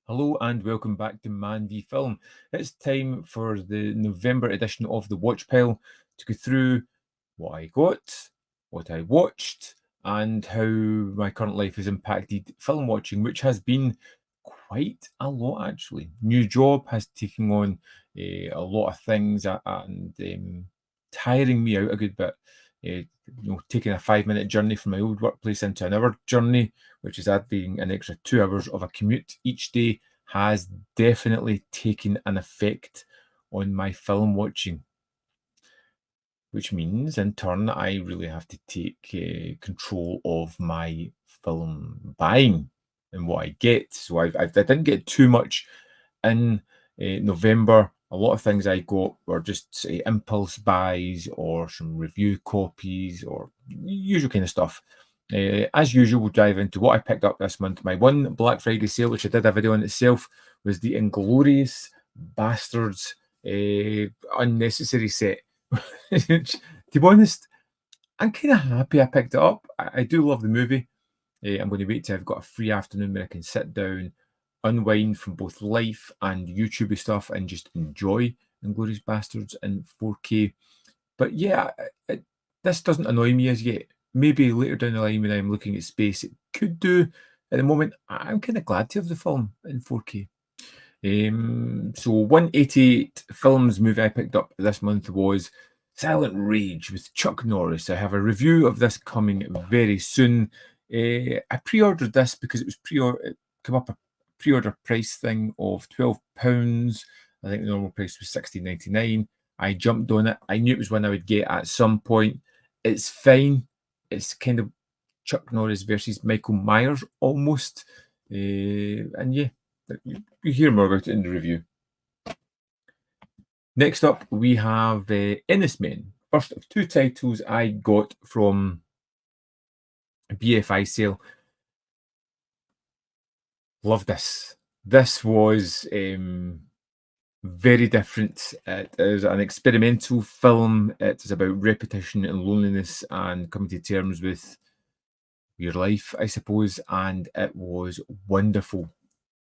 Hello and welcome back to Man v Film. It's time for the November edition of the Watch Pile to go through what I got, what I watched, and how my current life has impacted film watching, which has been quite a lot actually. New job has taken on a lot of things and tiring me out a good bit. Taking a 5-minute journey from my old workplace into an hour journey, which is adding an extra 2 hours of a commute each day, has definitely taken an effect on my film watching, which means in turn I really have to take control of my film buying and what I get. So I didn't get too much in November. A lot of things I got were just say impulse buys or some review copies or usual kind of stuff. As usual, we'll dive into what I picked up this month. My one Black Friday sale, which I did a video on itself, was the Inglorious Bastards unnecessary set. Which, to be honest, I'm kind of happy I picked it up. I do love the movie. I'm going to wait till I've got a free afternoon where I can sit down, unwind from both life and YouTube stuff, and just enjoy Inglourious Bastards in 4K. But yeah, this doesn't annoy me as yet. Maybe later down the line when I'm looking at space, it could do. At the moment, I'm kind of glad to have the film in 4K. So 188 films movie I picked up this month was Silent Rage with Chuck Norris. I have a review of this coming very soon. I pre-ordered this because it was it came up a pre-order price thing of £12. I think the normal price was £16.99. I jumped on it. I knew it was one I would get at some point. It's fine. It's kind of Chuck Norris versus Michael Myers almost. And yeah, you hear more about it in the review. Next up, we have Ennis Men. First of two titles I got from a BFI sale. Love this. This was very different. It is an experimental film. It is about repetition and loneliness and coming to terms with your life, I suppose. And it was wonderful.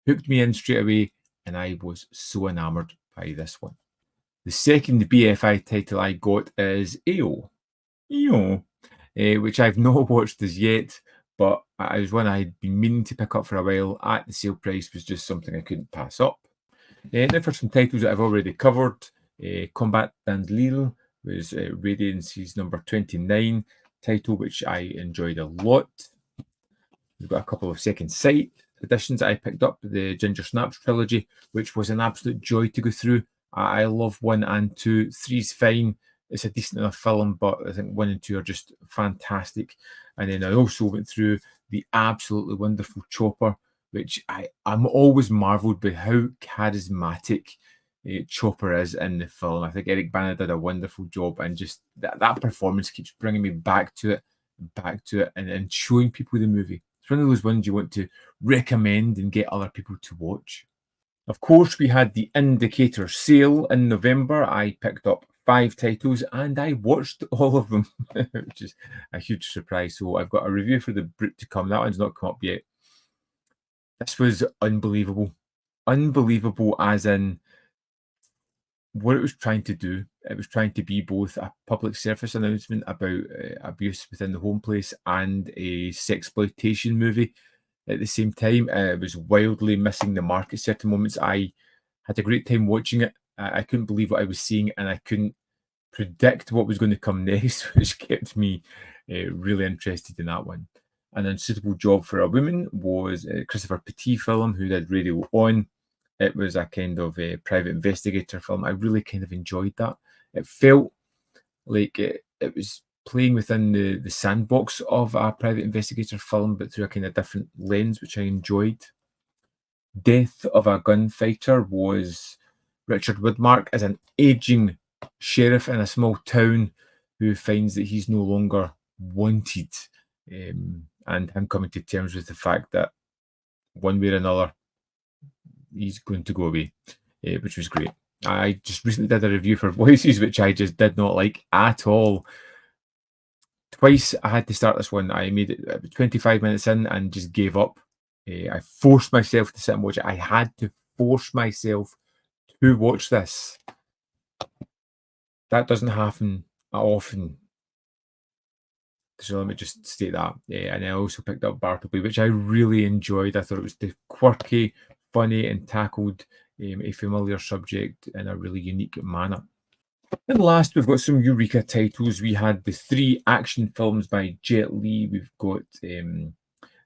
Hooked me in straight away, and I was so enamored by this one. The second BFI title I got is EO, which I've not watched as yet, but it was one I'd been meaning to pick up for a while. At the sale price was just something I couldn't pass up. Now for some titles that I've already covered. Combat Dandelion was Radiance's number 29 title, which I enjoyed a lot. We've got a couple of Second Sight editions I picked up, the Ginger Snaps trilogy, which was an absolute joy to go through. I love 1 and 2. 3's fine. It's a decent enough film, but I think 1 and 2 are just fantastic. And then I also went through the absolutely wonderful Chopper, which I'm always marvelled by how charismatic Chopper is in the film. I think Eric Bana did a wonderful job, and just that performance keeps bringing me back to it, and showing people the movie. It's one of those ones you want to recommend and get other people to watch. Of course, we had the Indicator sale in November. I picked up 5 titles and I watched all of them, which is a huge surprise. So I've got a review for the Brit to come. That one's not come up yet. This was unbelievable. Unbelievable as in what it was trying to do. It was trying to be both a public service announcement about abuse within the home place and a sexploitation movie at the same time. It was wildly missing the mark at certain moments. I had a great time watching it. I couldn't believe what I was seeing, and I couldn't predict what was going to come next, which kept me really interested in that one. An Unsuitable Job for a Woman was a Christopher Petit film who did Radio On. It was a kind of a private investigator film. I really kind of enjoyed that. It felt like it was playing within the sandbox of a private investigator film, but through a kind of different lens, which I enjoyed. Death of a Gunfighter was Richard Widmark as an aging sheriff in a small town who finds that he's no longer wanted, and him coming to terms with the fact that one way or another he's going to go away, which was great. I just recently did a review for Voices, which I just did not like at all. Twice I had to start this one. I made it 25 minutes in and just gave up. I forced myself to sit and watch it. I had to force myself to watch this. That doesn't happen often. So let me just state that. Yeah, and I also picked up Bartleby, which I really enjoyed. I thought it was quirky, funny, and tackled a familiar subject in a really unique manner. And last, we've got some Eureka titles. We had the 3 action films by Jet Li. We've got The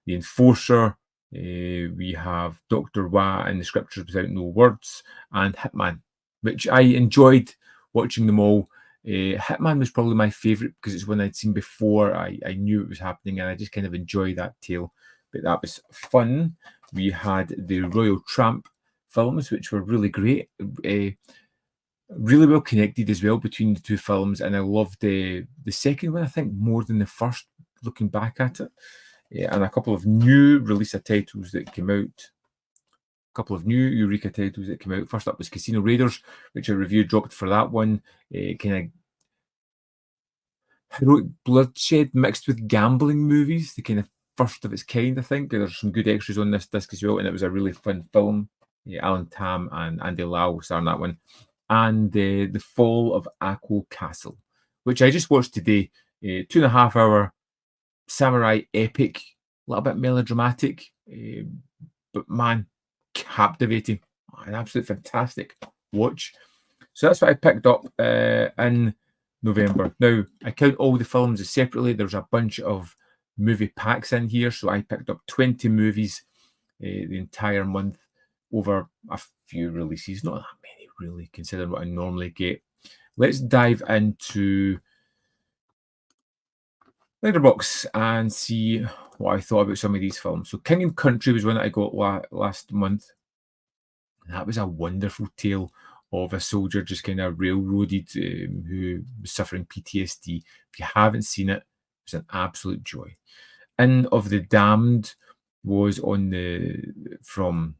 Enforcer. We have Dr. Wah and the Scriptures Without No Words, and Hitman, which I enjoyed watching them all. Hitman was probably my favourite because it's one I'd seen before. I knew it was happening, and I just kind of enjoyed that tale. But that was fun. We had the Royal Tramp films, which were really great. Really well connected as well between the 2 films, and I loved the second one, I think, more than the first, looking back at it. And a couple of new release of titles that came out. A couple of new Eureka titles that came out. First up was Casino Raiders, which a review dropped for that one. Kind of heroic bloodshed mixed with gambling movies, the kind of first of its kind, I think. There's some good extras on this disc as well, and it was a really fun film. Alan Tam and Andy Lau starring that one. And The Fall of Akko Castle, which I just watched today. 2.5-hour samurai epic, a little bit melodramatic, but man, captivating. An absolute fantastic watch. So that's what I picked up in November. Now, I count all the films as separately. There's a bunch of movie packs in here, so I picked up 20 movies the entire month over a few releases. Not that many, really, considering what I normally get. Let's dive into Letterboxd and see what I thought about some of these films. So King and Country was one that I got last month. That was a wonderful tale of a soldier just kind of railroaded who was suffering PTSD. If you haven't seen it, it's an absolute joy. Inn of the Damned was from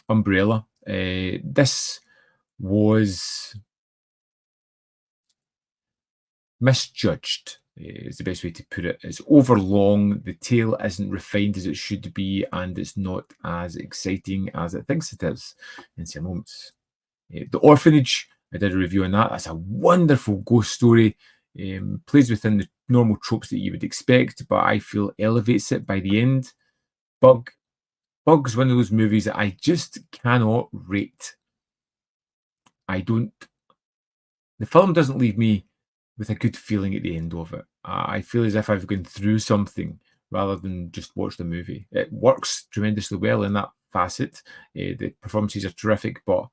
Umbrella. This was misjudged, is the best way to put it. It's overlong, the tale isn't refined as it should be, and it's not as exciting as it thinks it is in some moments. The Orphanage, I did a review on that. That's a wonderful ghost story. Plays within the normal tropes that you would expect, but I feel elevates it by the end. Bug's one of those movies that I just cannot rate. The film doesn't leave me with a good feeling at the end of it. I feel as if I've gone through something rather than just watch the movie. It works tremendously well in that facet. The performances are terrific, but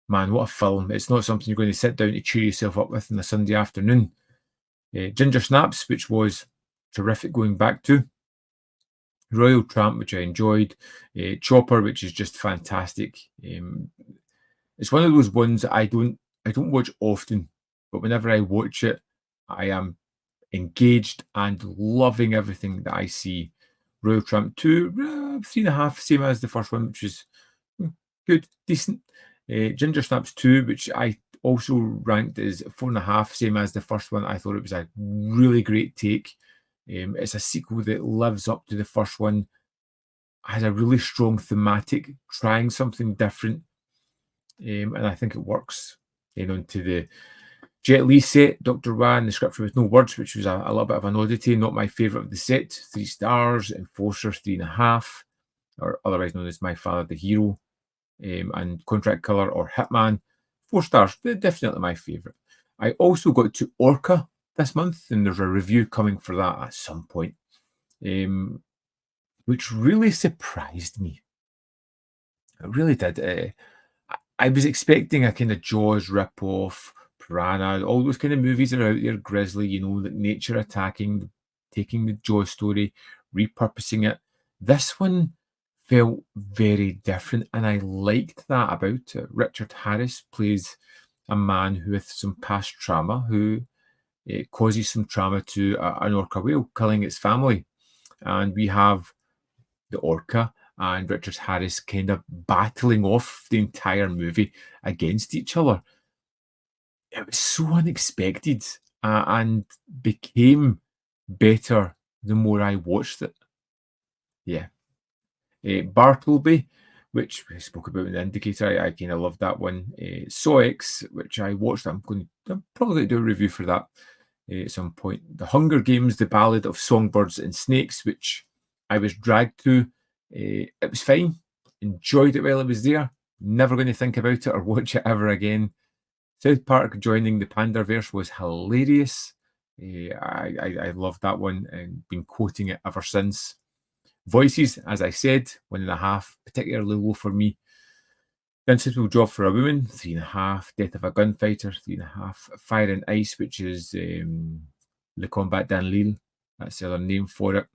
man, what a film. It's not something you're going to sit down to cheer yourself up with on a Sunday afternoon. Ginger Snaps, which was terrific going back to. Royal Tramp, which I enjoyed. Chopper, which is just fantastic. It's one of those ones that I don't watch often, but whenever I watch it, I am engaged and loving everything that I see. Royal Tramp 2, 3.5, same as the first one, which is good, decent. Ginger Snaps 2, which I also ranked as 4.5, same as the first one. I thought it was a really great take. It's a sequel that lives up to the first one, has a really strong thematic, trying something different, and I think it works. Then on to the Jet Li set, Dr. Wah and the Scripture with No Words, which was a little bit of an oddity, not my favourite of the set. 3 stars, Enforcer 3.5, or otherwise known as My Father the Hero, and Contract Killer or Hitman 4 stars. They're definitely my favourite. I also got to Orca this month, and there's a review coming for that at some point, which really surprised me. It really did. I was expecting a kind of Jaws rip-off, Piranha, all those kind of movies that are out there, Grizzly, that nature attacking, taking the Jaws story, repurposing it. This one felt very different, and I liked that about it. Richard Harris plays a man who with some past trauma, who causes some trauma to an orca whale, killing its family. And we have the orca and Richard Harris kind of battling off the entire movie against each other. It was so unexpected and became better the more I watched it. Yeah. Bartleby, which we spoke about in the Indicator. I kind of loved that one. Soix, which I watched. I'm probably going to do a review for that at some point. The Hunger Games, The Ballad of Songbirds and Snakes, which I was dragged to. It was fine. Enjoyed it while I was there. Never going to think about it or watch it ever again. South Park joining the Pandaverse was hilarious. I loved that one and been quoting it ever since. Voices, as I said, 1.5, particularly low for me. Insensible Job for a Woman, 3.5. Death of a Gunfighter, 3.5. Fire and Ice, which is Le Combat d'Anlil. That's the other name for it.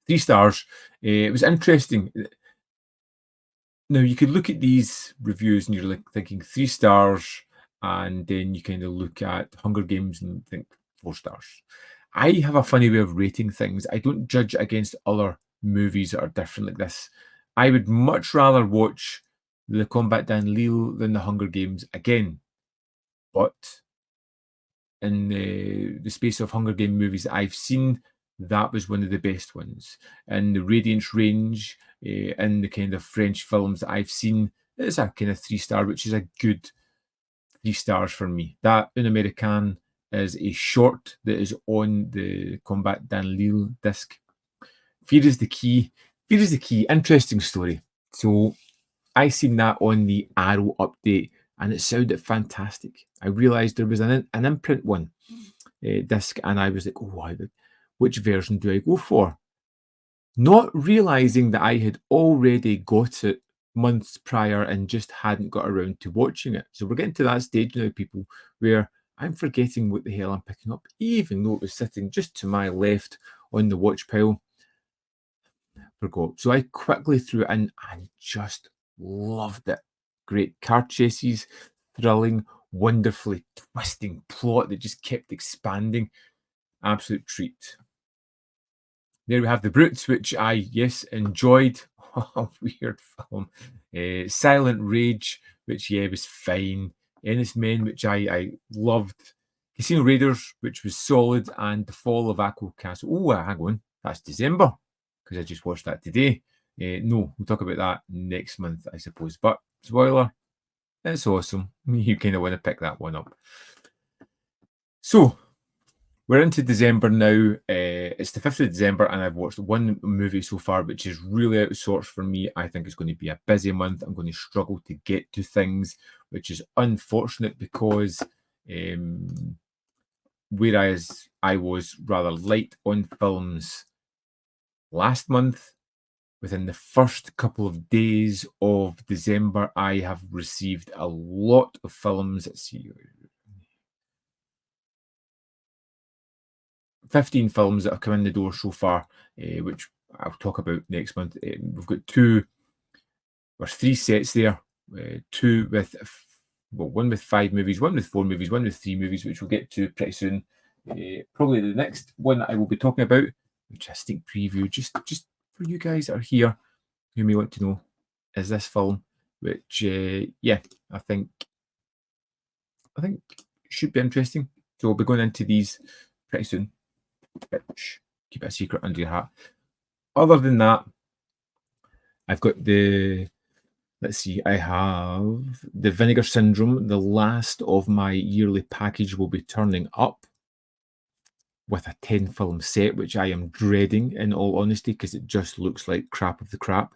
3 stars. It was interesting. Now, you could look at these reviews and you're like thinking 3 stars, and then you kind of look at Hunger Games and think 4 stars. I have a funny way of rating things. I don't judge against other movies that are different like this. I would much rather watch Le Combat d'Anlil than The Hunger Games again. But in the space of Hunger Game movies that I've seen, that was one of the best ones. And the Radiance range, in the kind of French films that I've seen, it's a kind of 3 star, which is a good 3 stars for me. That Un American is a short that is on the Combat d'Anlil disc. Fear is the Key. Fear is the Key. Interesting story. So I seen that on the Arrow update and it sounded fantastic. I realised there was an imprint one disc and I was like, oh, which version do I go for? Not realising that I had already got it months prior and just hadn't got around to watching it. So we're getting to that stage now, people, where I'm forgetting what the hell I'm picking up, even though it was sitting just to my left on the watch pile. Forgot. So I quickly threw it in and just loved it. Great car chases, thrilling, wonderfully twisting plot that just kept expanding. Absolute treat. There we have The Brits, which I, yes, enjoyed. A weird film. Silent Rage, which, yeah, was fine. Ennis Men, which I loved. Casino Raiders, which was solid. And The Fall of Akko Castle. Oh, hang on. That's December, because I just watched that today. No, we'll talk about that next month, I suppose. But, spoiler, it's awesome. You kind of want to pick that one up. So, we're into December now. It's the 5th of December, and I've watched one movie so far, which is really out of sorts for me. I think it's going to be a busy month. I'm going to struggle to get to things, which is unfortunate because whereas I was rather light on films last month, within the first couple of days of December, I have received a lot of films. Let's see. 15 films that have come in the door so far, which I'll talk about next month. We've got there's 3 sets there, 2 with, well, 1 with 5 movies, 1 with 4 movies, 1 with 3 movies, which we'll get to pretty soon. Probably the next one that I will be talking about, which is a sneak preview, just for you guys that are here, who may want to know, is this film, which, yeah, I think should be interesting. So we'll be going into these pretty soon. Which, keep it a secret under your hat. Other than that, I've got let's see, I have the Vinegar Syndrome. The last of my yearly package will be turning up with a 10 film set, which I am dreading, in all honesty, because it just looks like crap of the crap.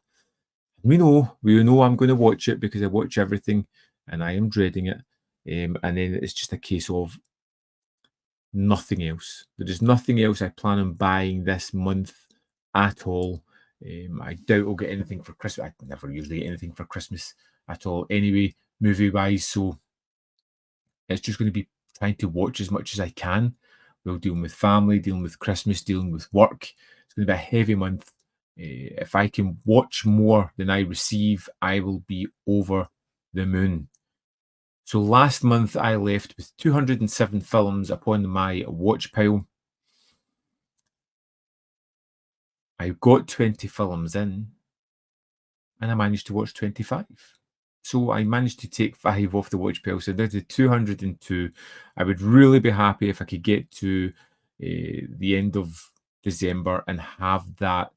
We know I'm going to watch it because I watch everything and I am dreading it. And then it's just a case of nothing else. There is nothing else I plan on buying this month at all. I doubt I'll get anything for Christmas. I never usually get anything for Christmas at all anyway, movie-wise. So it's just going to be trying to watch as much as I can. We're dealing with family, dealing with Christmas, dealing with work. It's going to be a heavy month. If I can watch more than I receive, I will be over the moon. So last month I left with 207 films upon my watch pile. I got 20 films in and I managed to watch 25. So I managed to take 5 off the watch pile. So down to 202. I would really be happy if I could get to the end of December and have that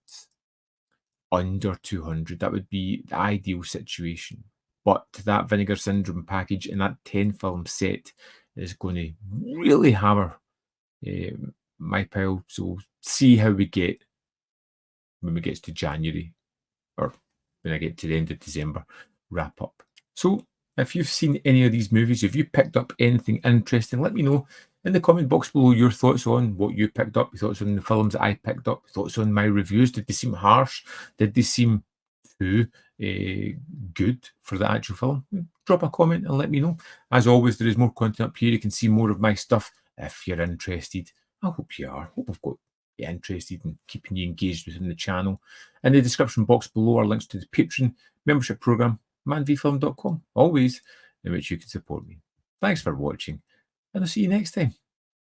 under 200. That would be the ideal situation. But that Vinegar Syndrome package and that 10 film set is going to really hammer my pile. So see how we get when we get to January, or when I get to the end of December wrap up. So if you've seen any of these movies, if you picked up anything interesting, let me know in the comment box below your thoughts on what you picked up, your thoughts on the films that I picked up, thoughts on my reviews. Did they seem harsh? Did they seem too good for the actual film? Drop a comment and let me know. As always, there is more content up here. You can see more of my stuff if you're interested. I hope you are. I hope I've got you interested in keeping you engaged within the channel. In the description box below are links to the Patreon membership program, manvfilm.com, always, in which you can support me. Thanks for watching, and I'll see you next time.